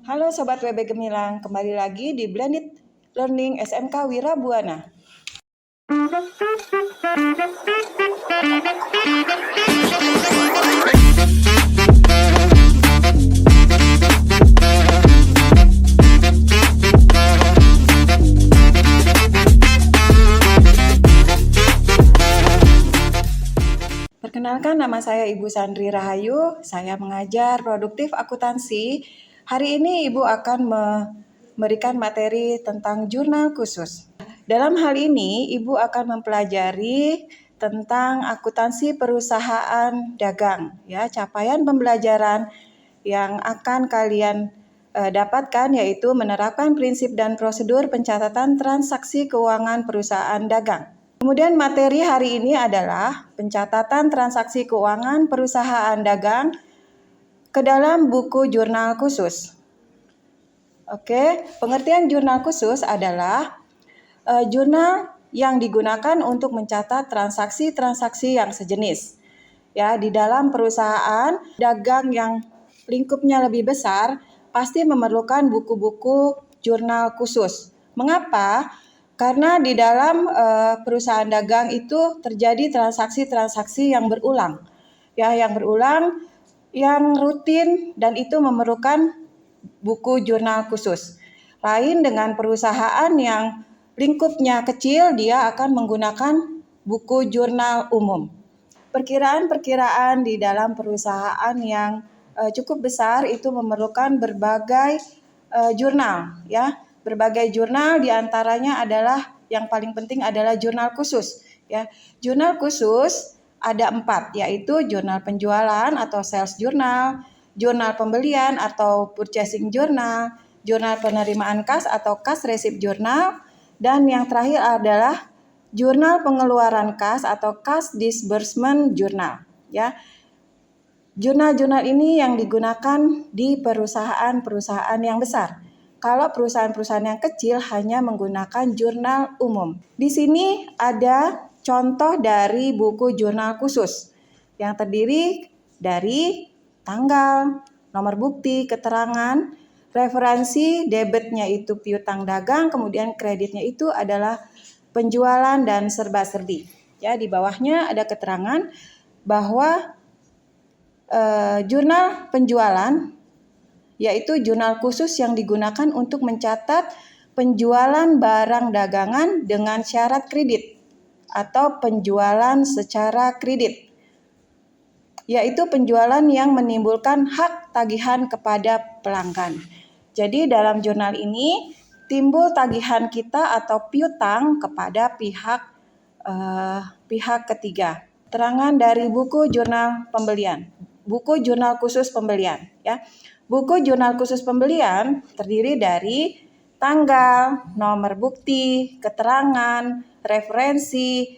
Halo Sobat WB Gemilang, kembali lagi di Blended Learning SMK Wirabuana. Perkenalkan, nama saya Ibu Sandri Rahayu, saya mengajar produktif akuntansi. Hari ini Ibu akan memberikan materi tentang jurnal khusus. Dalam hal ini, Ibu akan mempelajari tentang akuntansi perusahaan dagang, ya, capaian pembelajaran yang akan kalian dapatkan yaitu menerapkan prinsip dan prosedur pencatatan transaksi keuangan perusahaan dagang. Kemudian materi hari ini adalah pencatatan transaksi keuangan perusahaan dagang ke dalam buku jurnal khusus. Oke, pengertian jurnal khusus adalah jurnal yang digunakan untuk mencatat transaksi-transaksi yang sejenis. Ya, di dalam perusahaan dagang yang lingkupnya lebih besar pasti memerlukan buku-buku jurnal khusus. Mengapa? Karena di dalam perusahaan dagang itu terjadi transaksi-transaksi yang berulang. Ya, yang berulang, yang rutin, dan itu memerlukan buku jurnal khusus. Lain dengan perusahaan yang lingkupnya kecil, dia akan menggunakan buku jurnal umum. Perkiraan-perkiraan di dalam perusahaan yang cukup besar itu memerlukan berbagai jurnal, ya. Berbagai jurnal diantaranya adalah yang paling penting adalah jurnal khusus, ya. Jurnal khusus ada 4, yaitu jurnal penjualan atau sales journal, jurnal pembelian atau purchasing journal, jurnal penerimaan kas atau cash receipt journal, dan yang terakhir adalah jurnal pengeluaran kas atau cash disbursement journal, ya. Jurnal-jurnal ini yang digunakan di perusahaan-perusahaan yang besar. Kalau perusahaan-perusahaan yang kecil hanya menggunakan jurnal umum. Di sini ada contoh dari buku jurnal khusus yang terdiri dari tanggal, nomor bukti, keterangan, referensi, debitnya itu piutang dagang, kemudian kreditnya itu adalah penjualan dan serba-serbi. Ya, di bawahnya ada keterangan bahwa jurnal penjualan yaitu jurnal khusus yang digunakan untuk mencatat penjualan barang dagangan dengan syarat kredit atau penjualan secara kredit, yaitu penjualan yang menimbulkan hak tagihan kepada pelanggan. Jadi dalam jurnal ini timbul tagihan kita atau piutang kepada pihak ketiga. Terangan dari buku jurnal pembelian, buku jurnal khusus pembelian, ya. Buku jurnal khusus pembelian terdiri dari tanggal, nomor bukti, keterangan, referensi,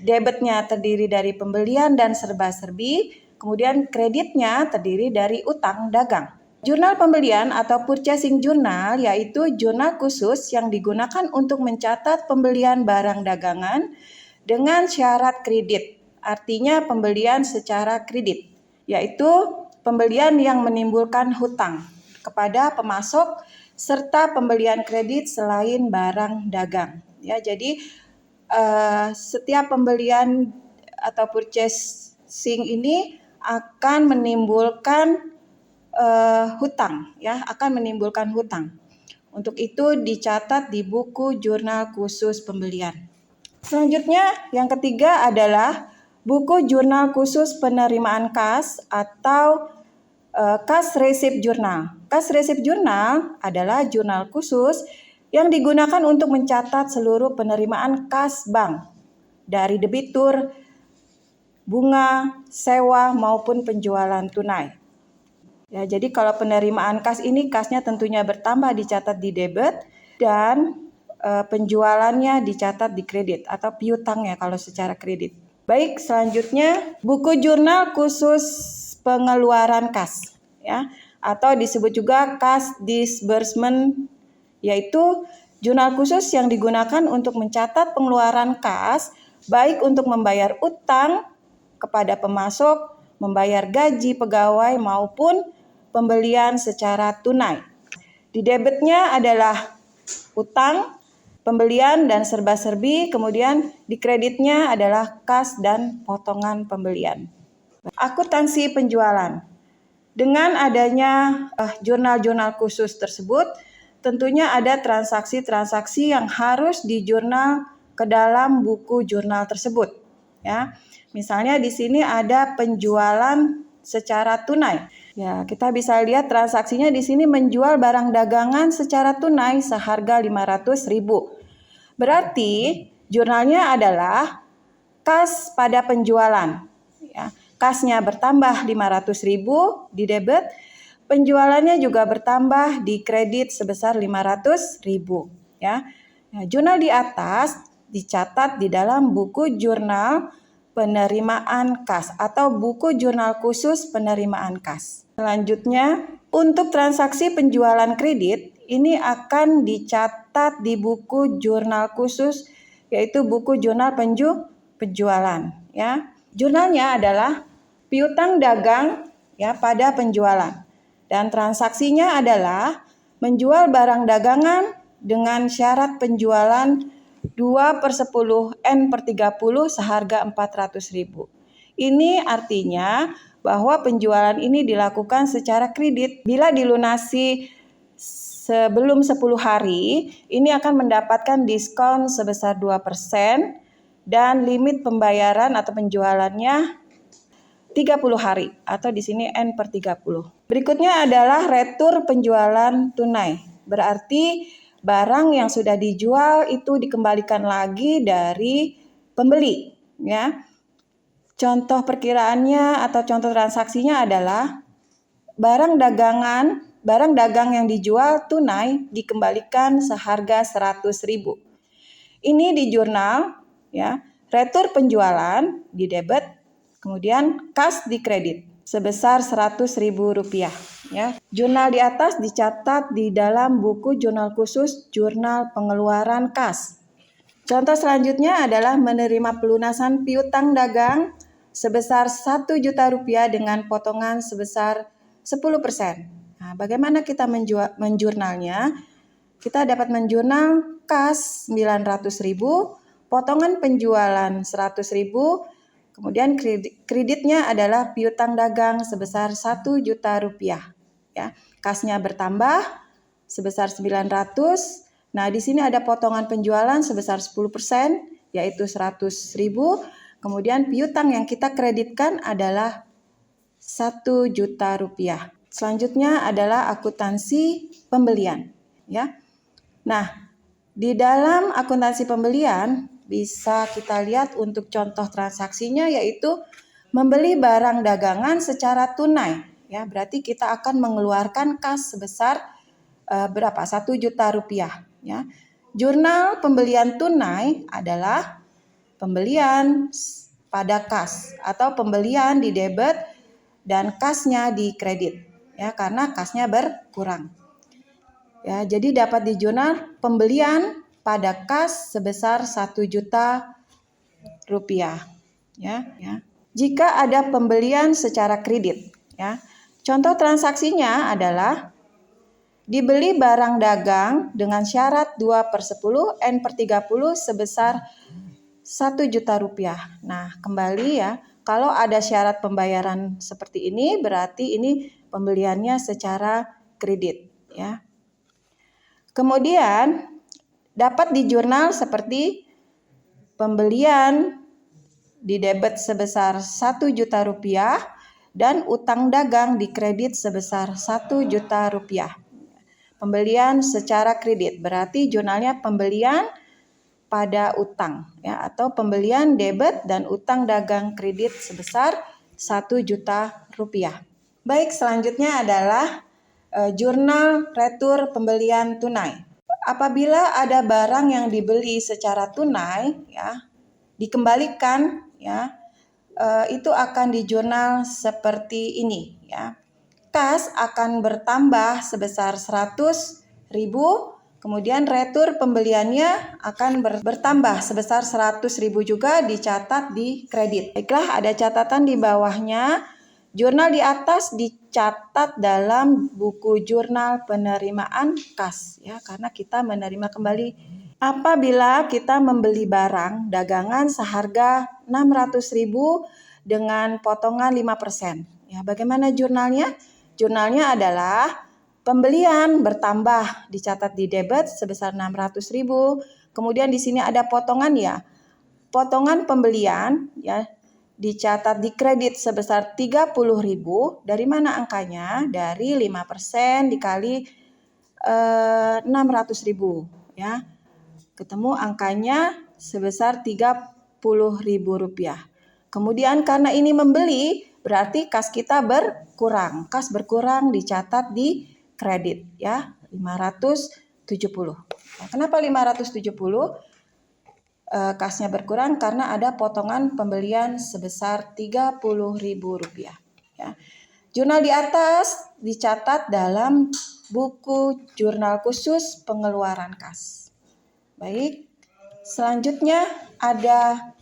debitnya terdiri dari pembelian dan serba-serbi, kemudian kreditnya terdiri dari utang dagang. Jurnal pembelian atau purchasing journal yaitu jurnal khusus yang digunakan untuk mencatat pembelian barang dagangan dengan syarat kredit, artinya pembelian secara kredit, yaitu pembelian yang menimbulkan hutang kepada pemasok serta pembelian kredit selain barang dagang. Ya, jadi setiap pembelian atau purchasing ini akan menimbulkan hutang, ya, akan menimbulkan hutang. Untuk itu dicatat di buku jurnal khusus pembelian. Selanjutnya yang ketiga adalah buku jurnal khusus penerimaan kas atau cash receipt journal. Cash receipt journal adalah jurnal khusus yang digunakan untuk mencatat seluruh penerimaan kas bank dari debitur, bunga, sewa maupun penjualan tunai. Ya, jadi kalau penerimaan kas ini kasnya tentunya bertambah dicatat di debit dan penjualannya dicatat di kredit atau piutangnya kalau secara kredit. Baik, selanjutnya buku jurnal khusus pengeluaran kas, ya, atau disebut juga cash disbursement, yaitu jurnal khusus yang digunakan untuk mencatat pengeluaran kas baik untuk membayar utang kepada pemasok, membayar gaji pegawai maupun pembelian secara tunai. Di debitnya adalah utang, pembelian dan serba-serbi, kemudian di kreditnya adalah kas dan potongan pembelian. Akuntansi penjualan. Dengan adanya jurnal-jurnal khusus tersebut, tentunya ada transaksi-transaksi yang harus dijurnal ke dalam buku jurnal tersebut. Ya, misalnya di sini ada penjualan secara tunai. Ya, kita bisa lihat transaksinya di sini menjual barang dagangan secara tunai seharga 500.000. Berarti jurnalnya adalah kas pada penjualan. Ya, kasnya bertambah 500.000 di debit, penjualannya juga bertambah di kredit sebesar 500.000. Ya, nah, jurnal di atas dicatat di dalam buku jurnal penerimaan kas atau buku jurnal khusus penerimaan kas. Selanjutnya, untuk transaksi penjualan kredit ini akan dicatat di buku jurnal khusus, yaitu buku jurnal penjualan. Ya, jurnalnya adalah piutang dagang ya pada penjualan, dan transaksinya adalah menjual barang dagangan dengan syarat penjualan 2/10 N/30 seharga 400.000. Ini artinya bahwa penjualan ini dilakukan secara kredit. Bila dilunasi sebelum 10 hari, ini akan mendapatkan diskon sebesar 2% dan limit pembayaran atau penjualannya 30 hari atau di sini N/30. Berikutnya adalah retur penjualan tunai. Berarti barang yang sudah dijual itu dikembalikan lagi dari pembeli, ya. Contoh perkiraannya atau contoh transaksinya adalah barang dagang yang dijual tunai dikembalikan seharga 100.000. Ini di jurnal, ya. Retur penjualan di debit, kemudian kas di kredit sebesar Rp100.000. Ya. Jurnal di atas dicatat di dalam buku jurnal khusus jurnal pengeluaran kas. Contoh selanjutnya adalah menerima pelunasan piutang dagang sebesar Rp1.000.000 dengan potongan sebesar 10%. Nah, bagaimana kita menjurnalnya? Kita dapat menjurnal kas 900.000, potongan penjualan 100.000, kemudian kreditnya adalah piutang dagang sebesar Rp1.000.000. Ya, kasnya bertambah sebesar 900. Nah, di sini ada potongan penjualan sebesar 10%, yaitu 100.000. Kemudian piutang yang kita kreditkan adalah Rp1.000.000. Selanjutnya adalah akuntansi pembelian. Ya. Nah, di dalam akuntansi pembelian bisa kita lihat untuk contoh transaksinya yaitu membeli barang dagangan secara tunai. Ya, berarti kita akan mengeluarkan kas sebesar berapa? Rp1.000.000. Ya. Jurnal pembelian tunai adalah pembelian pada kas atau pembelian di debit dan kasnya di kredit, ya, karena kasnya berkurang. Ya, jadi dapat di jurnal pembelian pada kas sebesar Rp1.000.000. Ya. Jika ada pembelian secara kredit, ya. Contoh transaksinya adalah dibeli barang dagang dengan syarat 2/10 N/30 sebesar Rp1.000.000. Nah, kembali ya, kalau ada syarat pembayaran seperti ini berarti ini pembeliannya secara kredit, ya. Kemudian dapat di jurnal seperti pembelian di debit sebesar Rp1.000.000 dan utang dagang di kredit sebesar Rp1.000.000. Pembelian secara kredit berarti jurnalnya pembelian pada utang, ya, atau pembelian debit dan utang dagang kredit sebesar Rp1.000.000. Baik, selanjutnya adalah jurnal retur pembelian tunai. Apabila ada barang yang dibeli secara tunai, ya, dikembalikan, ya, itu akan dijurnal seperti ini, ya. Kas akan bertambah sebesar 100.000. Kemudian retur pembeliannya akan bertambah sebesar 100.000 juga dicatat di kredit. Baiklah, ada catatan di bawahnya. Jurnal di atas dicatat dalam buku jurnal penerimaan kas ya, karena kita menerima kembali. Apabila kita membeli barang dagangan seharga 600.000 dengan potongan 5%. Ya, bagaimana jurnalnya? Jurnalnya adalah pembelian bertambah, dicatat di debit sebesar 600.000. Kemudian di sini ada potongan ya. Potongan pembelian ya dicatat di kredit sebesar 30.000. Dari mana angkanya? Dari 5% dikali 600.000 ya. Ketemu angkanya sebesar Rp30.000. Kemudian karena ini membeli, berarti kas kita berkurang. Kas berkurang dicatat di kredit ya, 570. Nah, kenapa 570? Kasnya berkurang karena ada potongan pembelian sebesar Rp30.000 ya. Jurnal di atas dicatat dalam buku jurnal khusus pengeluaran kas. Baik, selanjutnya ada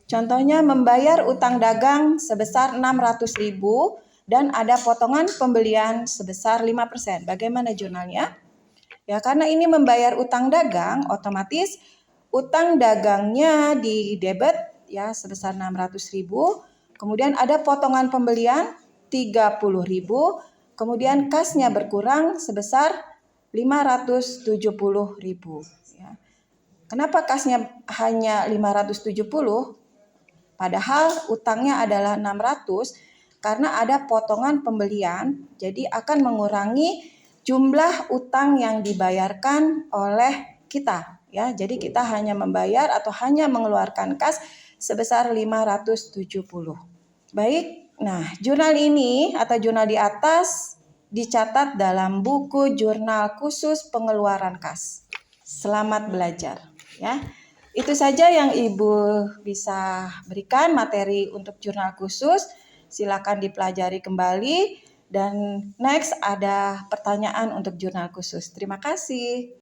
contohnya membayar utang dagang sebesar 600.000 dan ada potongan pembelian sebesar 5%. Bagaimana jurnalnya? Ya, karena ini membayar utang dagang, otomatis utang dagangnya di debit ya sebesar 600.000. Kemudian ada potongan pembelian 30.000. Kemudian kasnya berkurang sebesar 570.000 ya. Kenapa kasnya hanya 570? Padahal utangnya adalah 600 karena ada potongan pembelian, jadi akan mengurangi jumlah utang yang dibayarkan oleh kita ya. Jadi kita hanya membayar atau hanya mengeluarkan kas sebesar 570. Baik, nah jurnal ini atau jurnal di atas dicatat dalam buku jurnal khusus pengeluaran kas. Selamat belajar ya. Itu saja yang Ibu bisa berikan materi untuk jurnal khusus. Silakan dipelajari kembali dan next ada pertanyaan untuk jurnal khusus. Terima kasih.